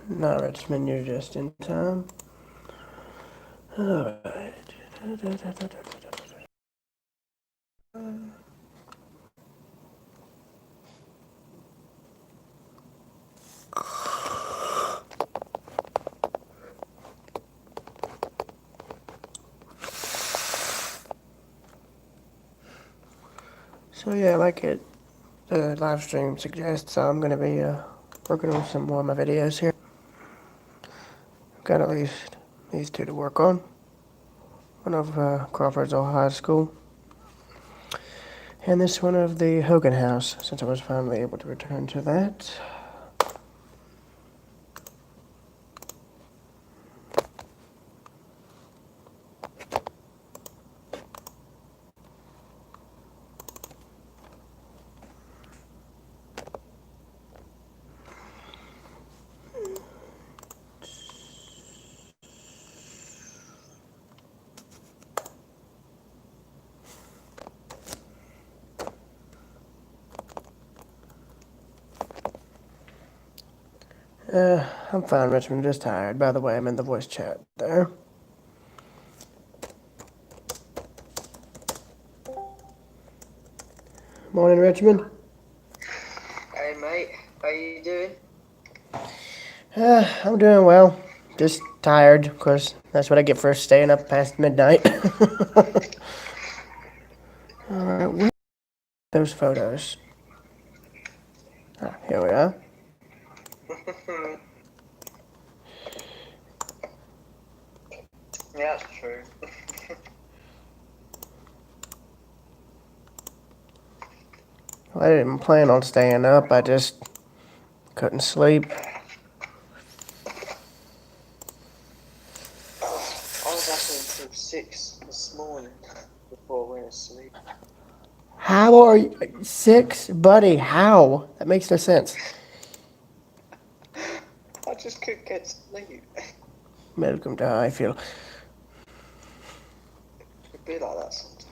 No, Richmond, you're just in time. Alright. So yeah, like the live stream suggests, I'm going to be working on some more of my videos here. I've got at least these two to work on. One of Crawford's Old High School, and this one of the Hogan House, since I was finally able to return to that. I'm fine, Richmond, just tired. By the way, I'm in the voice chat there. Morning, Richmond. Hey mate, how you doing? I'm doing well. Just tired, of course. That's what I get for staying up past midnight. Alright, where are those photos? Ah, here we are. Yeah, that's true. Well, I didn't plan on staying up. I just couldn't sleep. I was up until 6 this morning before I went to sleep. How are you? 6? Buddy, how? That makes no sense. I just couldn't get to sleep. Welcome to how I feel. It'd be like that sometimes.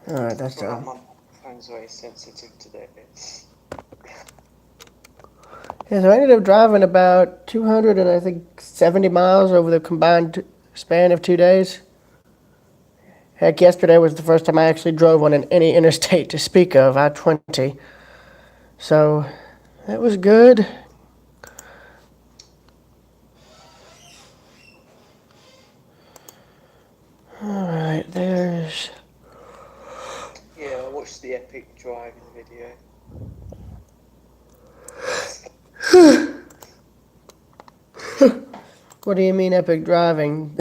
Alright, that's Well, done. my phone's very sensitive to this. Yeah, so I ended up driving about 200 and I think 70 miles over the combined span of 2 days. Heck, yesterday was the first time I actually drove on any interstate to speak of, I-20. So, that was good. Alright, there's... Yeah, I watched the epic driving video. What do you mean epic driving?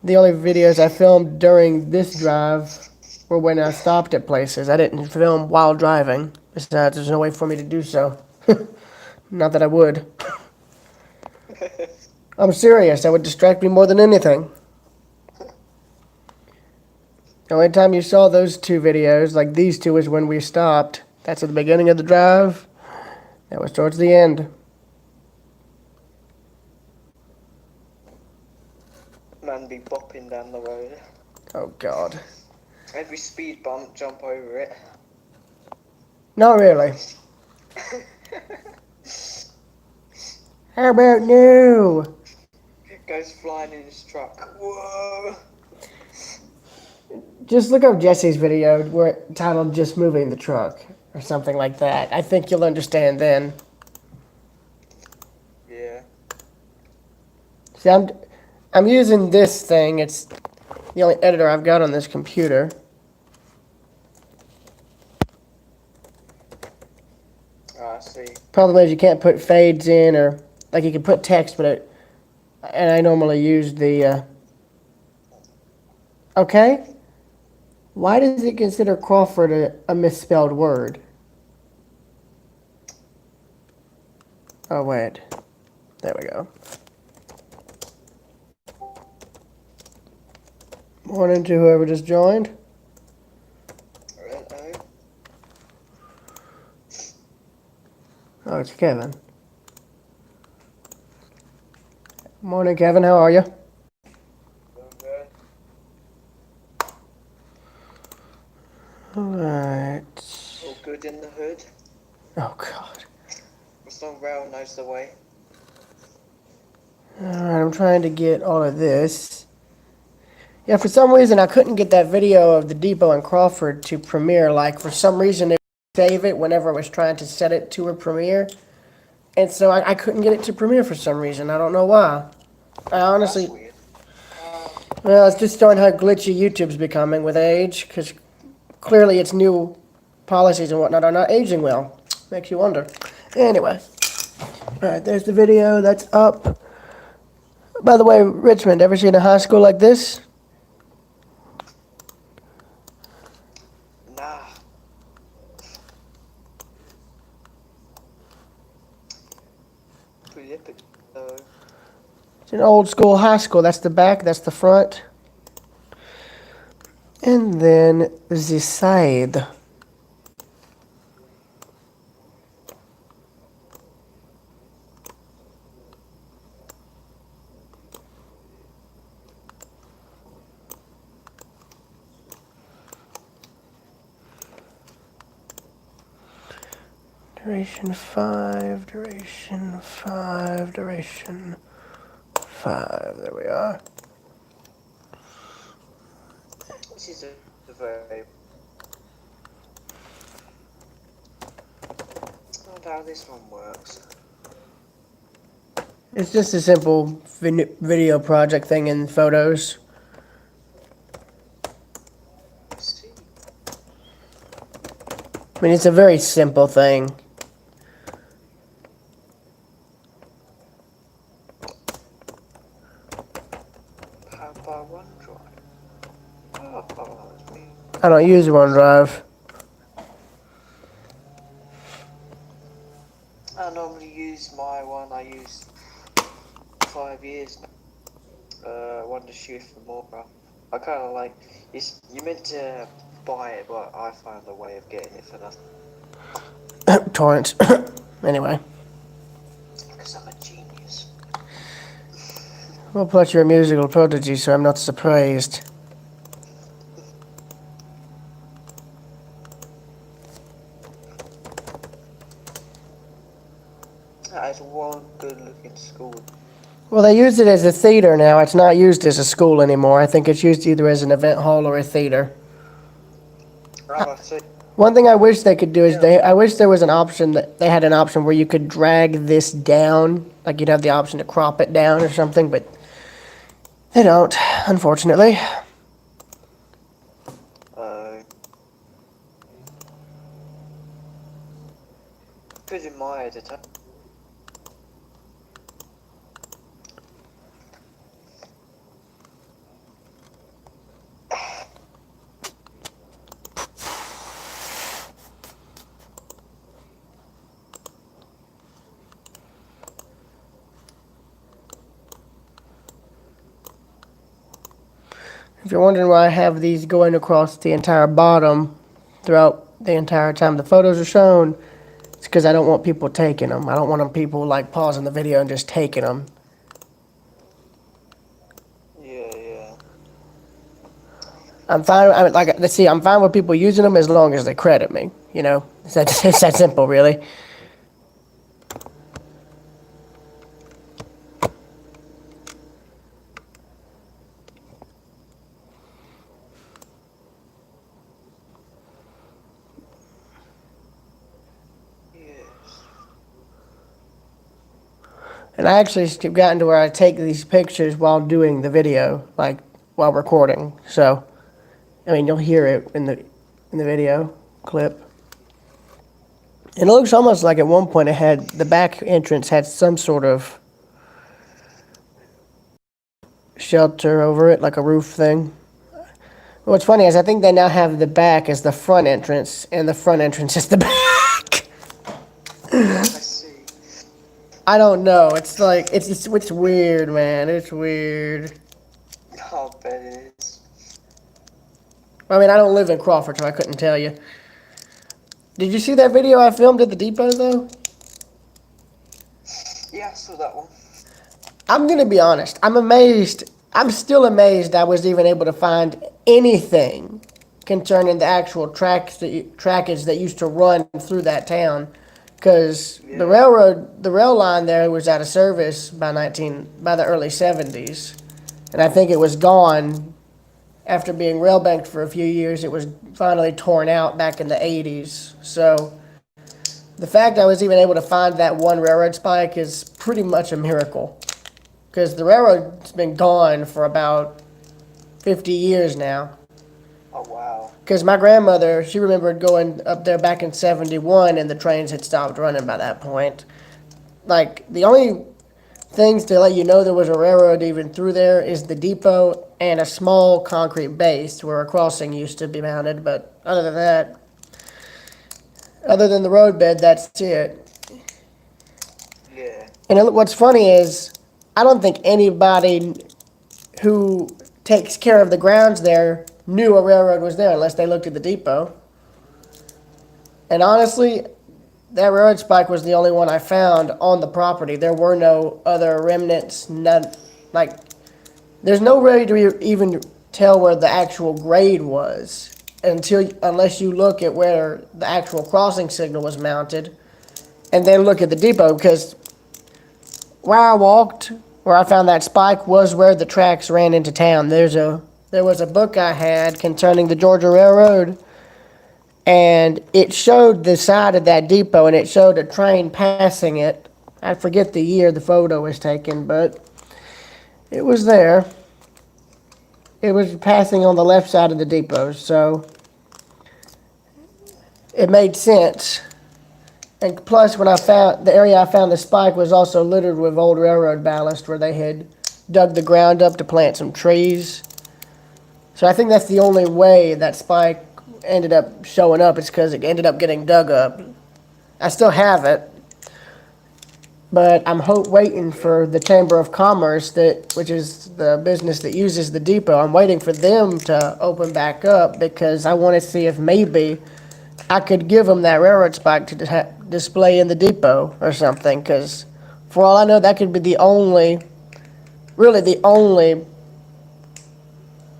The only videos I filmed during this drive were when I stopped at places. I didn't film while driving. Besides, there's no way for me to do so. Not that I would. I'm serious. That would distract me more than anything. The only time you saw those two videos, like these two, is when we stopped. That's at the beginning of the drive. That was towards the end. Man be bopping down the road. Oh, God. Every speed bump, jump over it. Not really. How about new? Goes flying in his truck. Whoa! Just look up Jesse's video where it's titled "Just Moving the Truck" or something like that. I think you'll understand then. Yeah. See, I'm using this thing. It's the only editor I've got on this computer. Oh, I see. Problem is you can't put fades in, or like you can put text, and I normally use the. Okay. Why does it consider Crawford a misspelled word? Oh wait, there we go. Morning to whoever just joined. Hello. Oh, it's Kevin. Morning, Kevin. How are you? Okay. All right. Oh, good in the hood. Oh, God. As long rail knows the way. Alright, I'm trying to get all of this. Yeah, for some reason I couldn't get that video of the depot in Crawford to premiere. Like, for some reason it would save it whenever I was trying to set it to a premiere. And so I couldn't get it to premiere for some reason. I don't know why. I honestly... That's weird. Well, it's just showing how glitchy YouTube's becoming with age, because clearly its new policies and whatnot are not aging well. Makes you wonder. Anyway. Alright, there's the video. That's up. By the way, Richmond, ever seen a high school like this? Nah. Pretty epic, though. It's an old school high school. That's the back, that's the front. And then the side. Duration 5, duration 5, duration 5. There we are. This is a very... I wonder how this one works. It's just a simple video project thing in Photos. Let's see. I mean, it's a very simple thing. How about OneDrive? Oh, that's weird. I don't use OneDrive. I normally use my one I used 5 years now. Wondershift for more. I kind of like, you meant to buy it, but I found a way of getting it for nothing. Torrents. Anyway. Because I'm a genius. Well, plus you're a musical prodigy, so I'm not surprised. That is one good looking school. Well, they use it as a theater now. It's not used as a school anymore. I think it's used either as an event hall or a theater. I see. One thing I wish they could do is I wish there was an option that they had an option where you could drag this down, like you'd have the option to crop it down or something, but they don't, unfortunately. Good in my editor. If you're wondering why I have these going across the entire bottom throughout the entire time the photos are shown, it's because I don't want people taking them. I don't want people like pausing the video and just taking them. Yeah. I'm fine. I'm fine with people using them as long as they credit me. You know, it's that simple, really. And I actually have gotten to where I take these pictures while doing the video, like while recording. So, I mean, you'll hear it in the video clip. And it looks almost like at one point it had the back entrance had some sort of shelter over it, like a roof thing. What's funny is I think they now have the back as the front entrance, and the front entrance is the back. I see. I don't know. It's like it's weird, man. It's weird. I bet it is. I mean, I don't live in Crawford, so I couldn't tell you. Did you see that video I filmed at the depot, though? Yeah, I saw that one. I'm gonna be honest. I'm amazed. I'm still amazed I was even able to find anything concerning the actual trackage that used to run through that town, because the rail line there was out of service by the early 70s, and I think it was gone after being rail banked for a few years. It was finally torn out back in the 80s. So the fact I was even able to find that one railroad spike is pretty much a miracle, because the railroad's been gone for about 50 years now. Oh wow. Because my grandmother, she remembered going up there back in 71 and the trains had stopped running by that point. Like, the only things to let you know there was a railroad even through there is the depot and a small concrete base where a crossing used to be mounted. But other than that, other than the roadbed, that's it. Yeah. And what's funny is, I don't think anybody who takes care of the grounds there knew a railroad was there unless they looked at the depot. And honestly, that railroad spike was the only one I found on the property. There were no other remnants, none, like, there's no way to even tell where the actual grade was unless you look at where the actual crossing signal was mounted and then look at the depot, because where I walked, where I found that spike, was where the tracks ran into town. There was a book I had concerning the Georgia Railroad, and it showed the side of that depot, and it showed a train passing it. I forget the year the photo was taken, but it was there. It was passing on the left side of the depot, so it made sense. And plus, when I found the area I found the spike was also littered with old railroad ballast where they had dug the ground up to plant some trees. So I think that's the only way that spike ended up showing up, is because it ended up getting dug up. I still have it, but I'm waiting for the Chamber of Commerce, which is the business that uses the depot. I'm waiting for them to open back up because I want to see if maybe I could give them that railroad spike to display in the depot or something, because for all I know, that could be really the only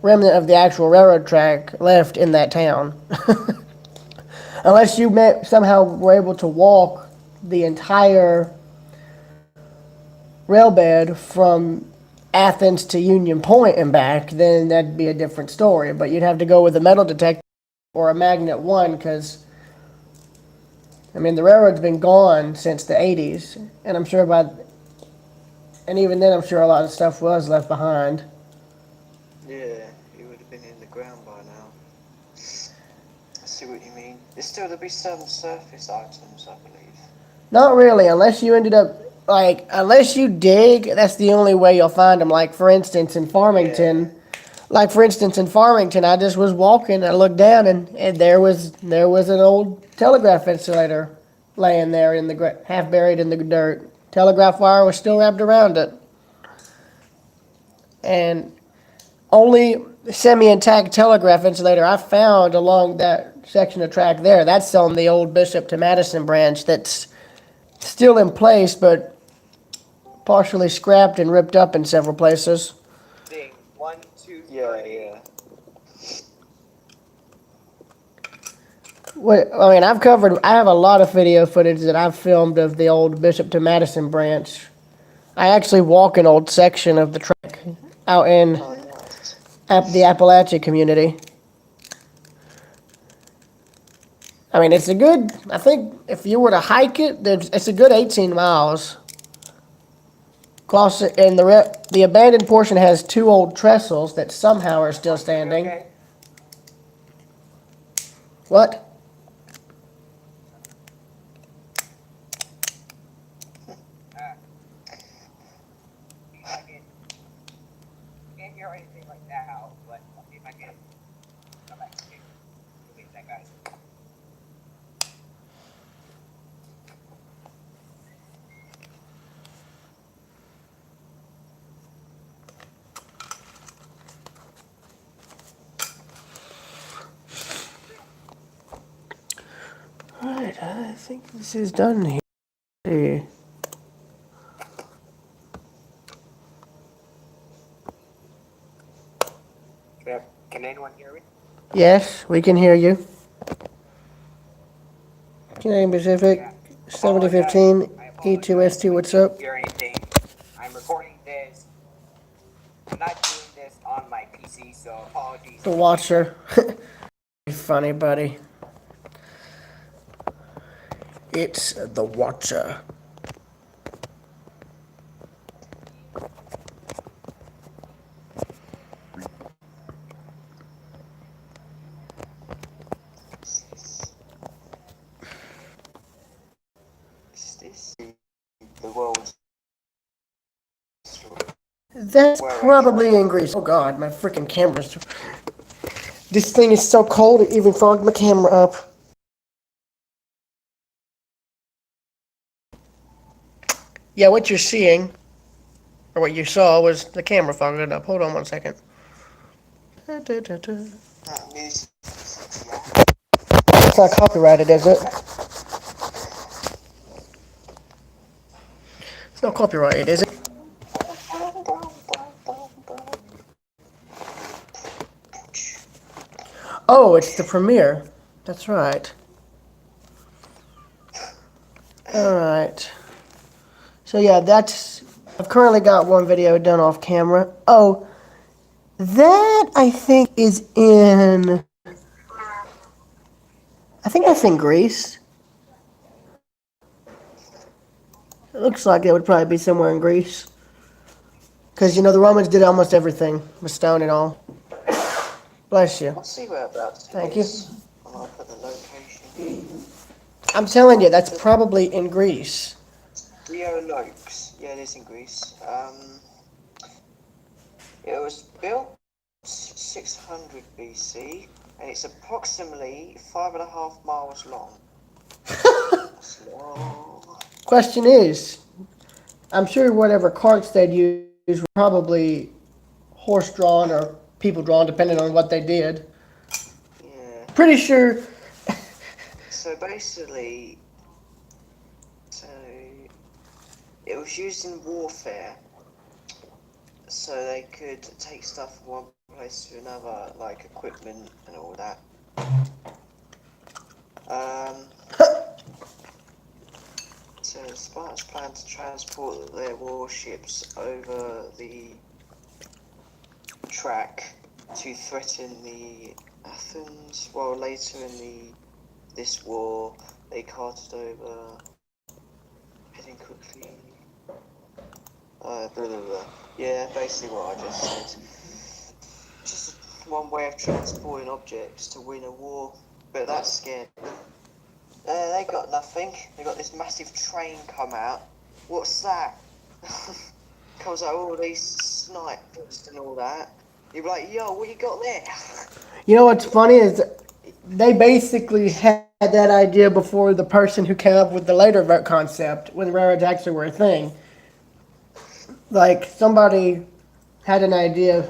remnant of the actual railroad track left in that town. Unless you somehow were able to walk the entire rail bed from Athens to Union Point and back, then that'd be a different story. But you'd have to go with a metal detector or a magnet one, because I mean, the railroad's been gone since the 80s, and and even then, I'm sure a lot of stuff was left behind. Yeah, it would have been in the ground by now. I see what you mean. There's still to be some surface items, I believe. Not really, unless you dig, that's the only way you'll find them. Like, for instance, in Farmington, I just was walking, I looked down, and there was an old telegraph insulator laying there half buried in the dirt. Telegraph wire was still wrapped around it. And only semi-intact telegraph insulator I found along that section of track there, that's on the old Bishop to Madison branch that's still in place, but partially scrapped and ripped up in several places. Thing 1, 2, 3. Yeah. I have a lot of video footage that I've filmed of the old Bishop to Madison branch. I actually walk an old section of the track out in the Appalachia community. I mean, I think if you were to hike it, it's a good 18 miles. And the abandoned portion has 2 old trestles that somehow are still standing. Okay. What? Can't hear anything like that, but I'll see if I can come back to you. Release that, guys. Alright, I think this is done here. Can anyone hear me? Yes, we can hear you. Canadian Pacific, Yeah. Apologize. 7015, I apologize if E2S2, I what's can't up? hear anything. I'm recording this. I'm not doing this on my PC, so apologies The if you can't hear Watcher. anything. Funny, buddy. It's the Watcher. Is this the world's That's where I travel? probably in Greece. Oh god, my freaking camera's. This thing is so cold it even fogged my camera up. Yeah, what you're seeing, or what you saw, was the camera fogging it up. Hold on one second. It's That music, yeah. not copyrighted, is it? It's not copyrighted, is it? Oh, it's the premiere. That's right. Alright. So yeah, that's... I've currently got one video done off camera. Oh, that I think is in... I think that's in Greece. It looks like it would probably be somewhere in Greece. Because, the Romans did almost everything with stone and all. Bless you. Let's see whereabouts it Thank you. is. And I'll put the location. I'm telling you, that's probably in Greece. Rio Lokes. Yeah, it is in Greece. It was built 600 BC, and it's approximately 5.5 miles long. That's long. Question is, I'm sure whatever carts they'd use were probably horse-drawn or people-drawn, depending on what they did. Yeah. Pretty sure... So basically, so it was used in warfare, so they could take stuff from one place to another, like equipment and all that. So the Spartans planned to transport their warships over the track to threaten the Athens. Well, later in this war, they carted over, heading quickly. Blah, blah, blah. Yeah, basically what I just said. Just one way of transporting objects to win a war, but that scared them. They got nothing. They got this massive train come out. What's that? Comes out all these snipers and all that. You're like, yo, what you got there? You know what's funny is they basically had that idea before the person who came up with the later vote concept, when railroads actually were a thing. Like, somebody had an idea of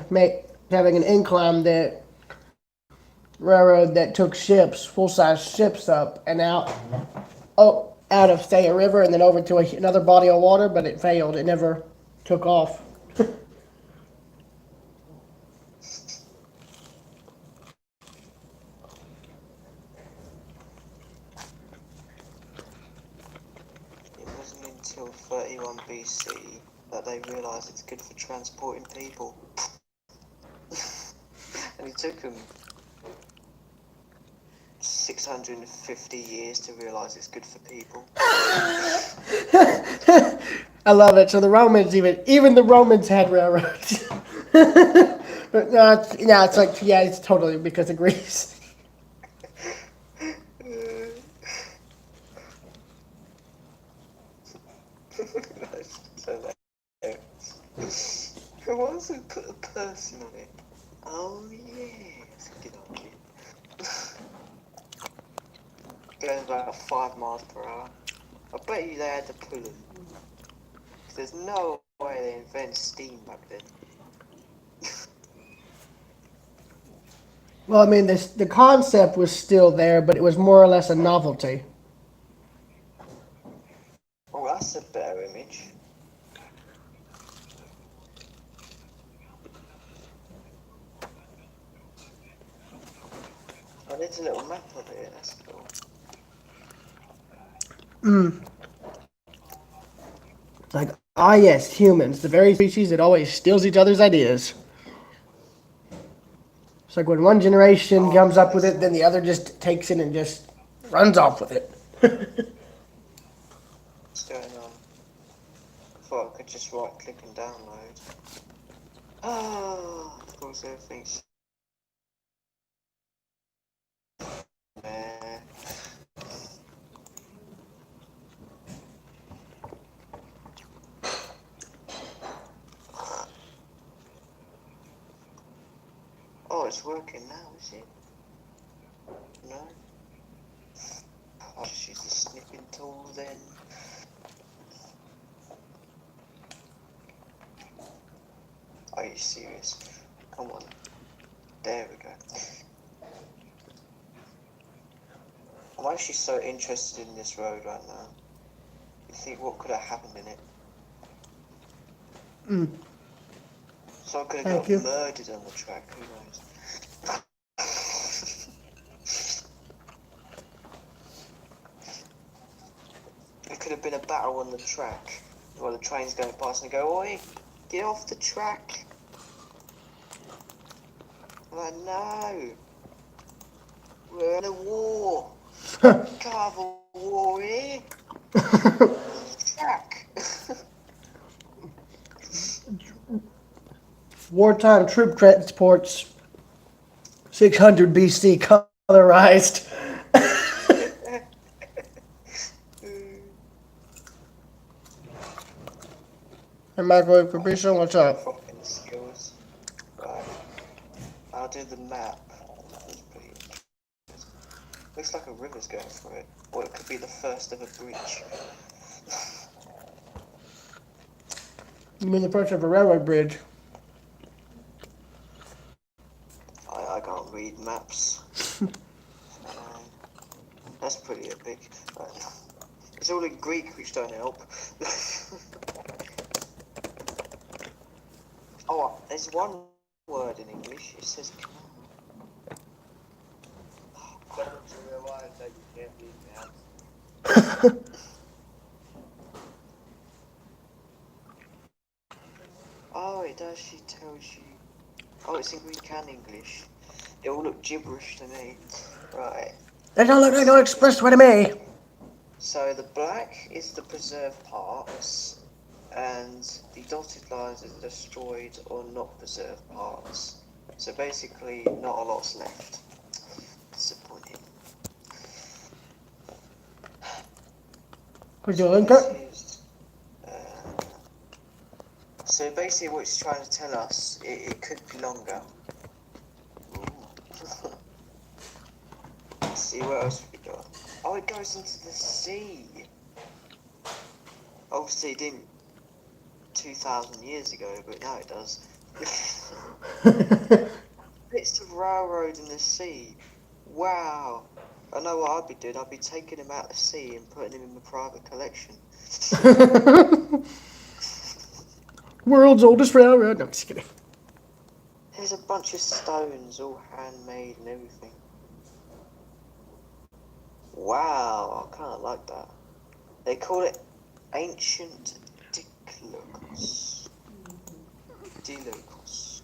having an incline that railroad that took ships, full-size ships up and out, out of, say, a river and then over to another body of water, but it failed. It never took off. It wasn't until 31 BC that they realised it's good for transporting people. And it took them 650 years to realise it's good for people. I love it. So the Romans, even the Romans had railroads. But it's like, yeah, it's totally because of Greece. That's so hilarious. Who wants to put a person on it? Oh yeah, that's a good idea. Going about 5 miles per hour. I bet you they had to pull them. There's no way they invented steam back then. Well, I mean, the concept was still there, but it was more or less a novelty. Oh, that's a better image. Oh, there's a little map of it. That's cool. It's like, ah, yes, humans, the very species that always steals each other's ideas. It's like when one generation comes up with it, then the other just takes it and just runs off with it. What's going on? I thought I could just right click and download. Ah, of course everything's. Meh. Oh, it's working now, is it? No? I'll just use the snipping tool then. Are you serious? Come on. There we go. I'm actually so interested in this road right now. You think what could have happened in it? Someone could have Thank got you. murdered on the track, who knows? There could have been a battle on the track while the train's going past and go, oi, get off the track. I'm like, no. We're in a war. Can't have a war here. Track. Wartime troop transports, 600 BC, colorized. And microwave Capriccio, what's up? Fucking skills. Right. I'll do the map. That's pretty interesting. Looks like a river's going through it. Or it could be the first of a bridge. You mean the first of a railroad bridge? I can't read maps. That's pretty epic. It's all in Greek, which don't help. Oh, there's one word in English. It says canal. Don't you realise that you can't read maps? Oh, it actually tells you. Oh, it's in Greek and English. It all look gibberish to me. Right. They don't look like no expressway to me. So the black is the preserved parts, and the dotted lines are the destroyed or not preserved parts. So basically, not a lot's left. Disappointing. Could you link it? So basically, what it's trying to tell us, it could be longer. Let's see what else we got. Oh, it goes into the sea. Obviously, it didn't 2,000 years ago, but now it does. Bits of railroad in the sea. Wow. I know what I'd be doing. I'd be taking him out of the sea and putting him in my private collection. World's oldest railroad. No, I'm just kidding. There's a bunch of stones, all handmade and everything. Wow, I kind of like that. They call it Ancient Dilucus. Dilucus.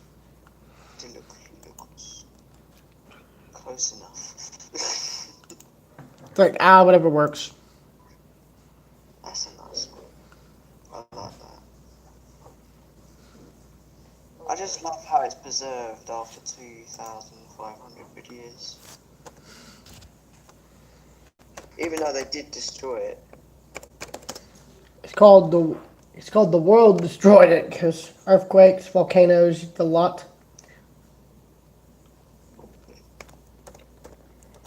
Dilucus. Close enough. It's like, whatever works. That's a nice one. I like that. I just love how it's preserved after 2,500 years. Even though they did destroy it. It's called the world destroyed it because earthquakes, volcanoes, the lot.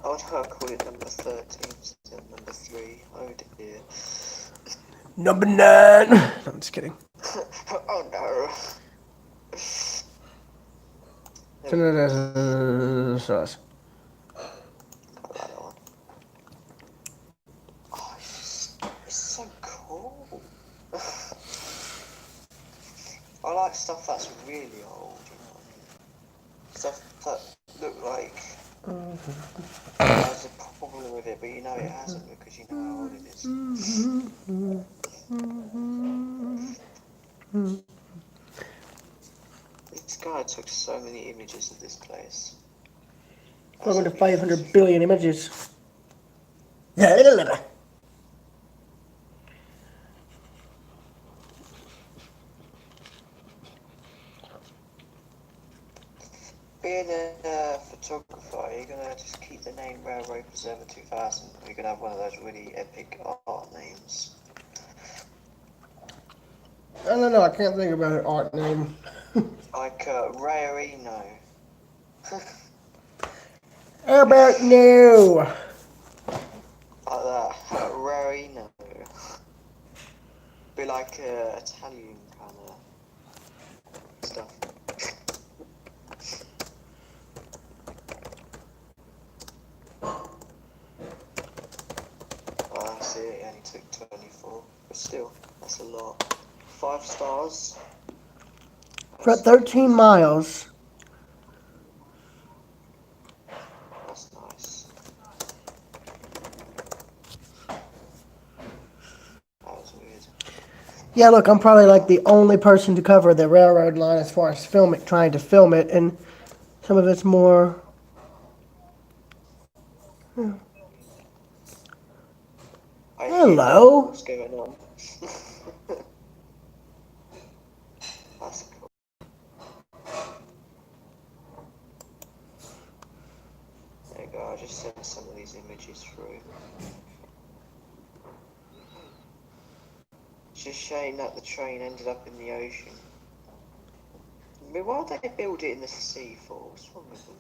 I would call it number 13 instead of number 3. Oh dear. Number 9. No, I'm just kidding. Oh no. Sauce. Oh, it's so cool. I like stuff that's really old, you know what I mean? Stuff that look like There's a problem with it, but you know it hasn't because you know how old it is. This guy took so many images of this place. Welcome to Absolutely 500 billion images. Being a photographer, are you gonna just keep the name Railway Preserver 2000? Or are you gonna have one of those really epic art names? I don't know. I can't think about an art name. Like Rayarino. How about no? Like that. Rarino. Be like Italian kind of stuff. Oh, that's it. It only took 24. But still, that's a lot. 5 stars. For 13 miles. That's nice. That was weird. Yeah, look, I'm probably like the only person to cover the railroad line as far as trying to film it, and some of it's more. I Hello. hear what's going on. That's cool. There you go. I just sent some of these images through. It's just shame that the train ended up in the ocean. I mean, why did they build it in the sea for? What's wrong with them?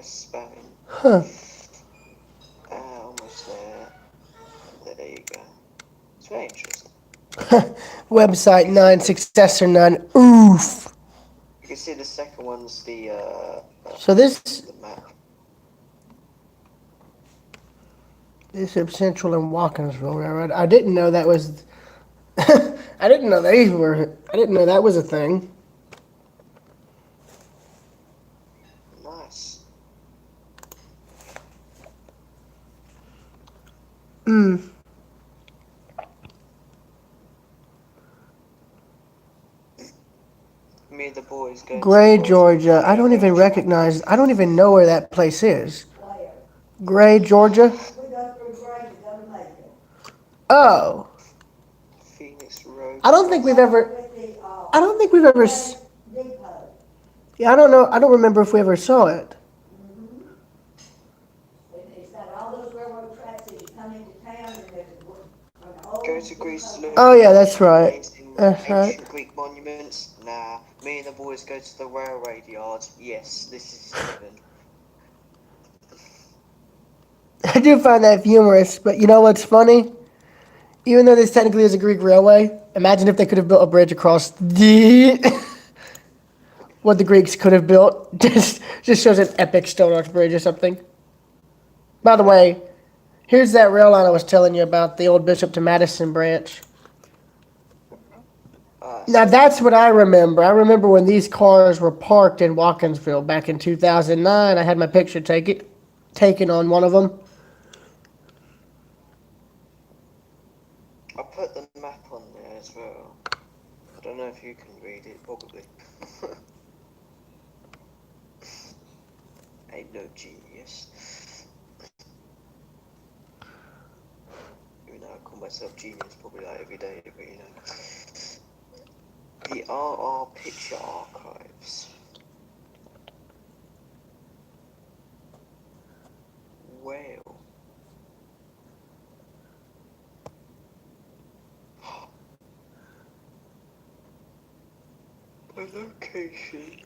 Spamming. Huh. Almost there. There you go. It's very interesting. Website 9, success or none. Oof. You can see the second one's the So this map. Bishop Central and Watkinsville Railroad. I didn't know that was. I didn't know they were. I didn't know that was a thing. Nice. Me and the boys going Gray, to Georgia. I don't even recognize. I don't even know where that place is. Gray, Georgia. Oh. Phoenix Road. I don't think we've ever. I don't think we've ever. Yeah, I don't know. I don't remember if we ever saw it. It's got all those railroad tracks as you come into town, and there's an old. Go to Greece to look Oh yeah, at that's right. amazing That's right. ancient Greek monuments. Nah, me and the boys go to the railway yard. Yes, this is heaven. I do find that humorous, but you know what's funny? Even though this technically is a Greek railway, imagine if they could have built a bridge across the what the Greeks could have built. Just shows an epic stone arch bridge or something. By the way, here's that rail line I was telling you about, the old Bishop to Madison branch. Now that's what I remember. I remember when these cars were parked in Watkinsville back in 2009. I had my picture taken on one of them. I put the map on there as well. I don't know if you can read it, probably. Ain't no genius. Even though I call myself genius probably like every day, but you know. The RR Picture Archives. Whale. By location.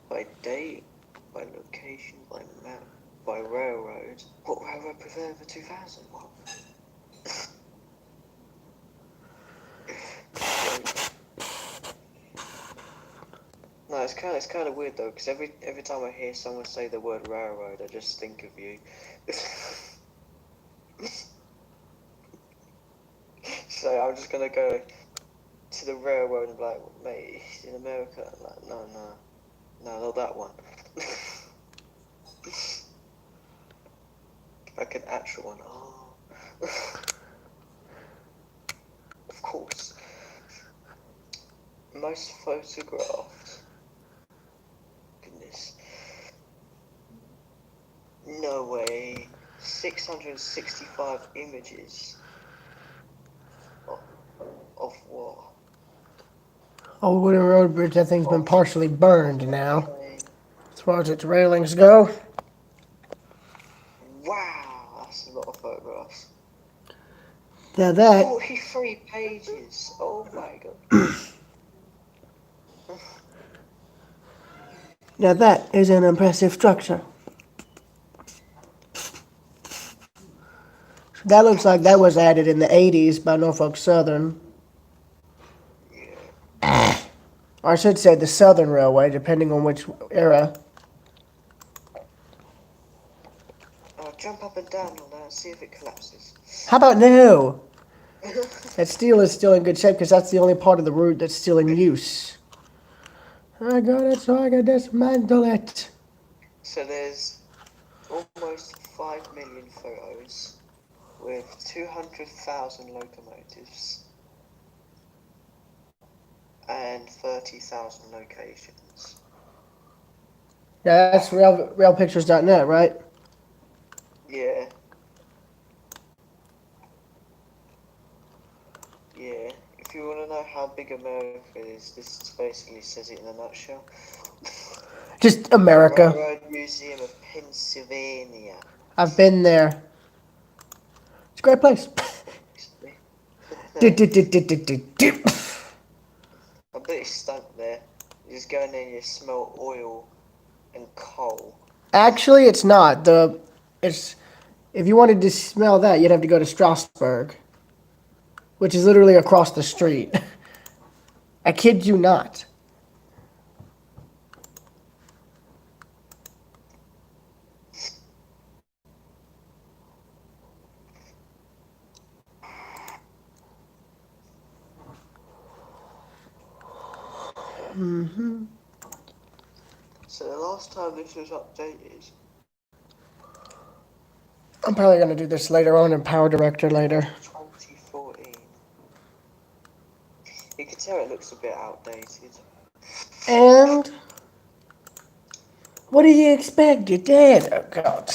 By date. By location. By map. By railroad. What railroad preferred for 2000? What? No, it's kind of weird though, because every time I hear someone say the word railroad, I just think of you. So I'm just gonna go to the railroad and be like, mate, he's in America. I'm like, no, not that one. Like an actual one. Oh. Of course. Most photographed. Goodness. No way. 665 images. Of what? Old Wooden Road Bridge, that thing's been partially burned now. As far as its railings go. Wow, that's a lot of photographs. Now that 43 pages. Oh my god. Now that is an impressive structure. That looks like that was added in the 80s by Norfolk Southern. Yeah. Or I should say the Southern Railway, depending on which era. Jump up and down on that and see if it collapses. How about no? That steel is still in good shape because that's the only part of the route that's still in use. I got it, so I can dismantle it. So there's almost 5 million photos with 200,000 locomotives and 30,000 locations. Yeah, that's railpictures.net, right? Yeah. Yeah. If you want to know how big America is, this basically says it in a nutshell. Just America. Railroad Museum of Pennsylvania. I've been there. It's a great place. I bet it's stunk there. You just go in there and you smell oil and coal. Actually, it's not. It's if you wanted to smell that, you'd have to go to Strasbourg, which is literally across the street. I kid you not. So the last time this was updated, I'm probably gonna do this later on in Power Director later. 2014. You can tell it looks a bit outdated. And what do you expect? You're dead. Oh God.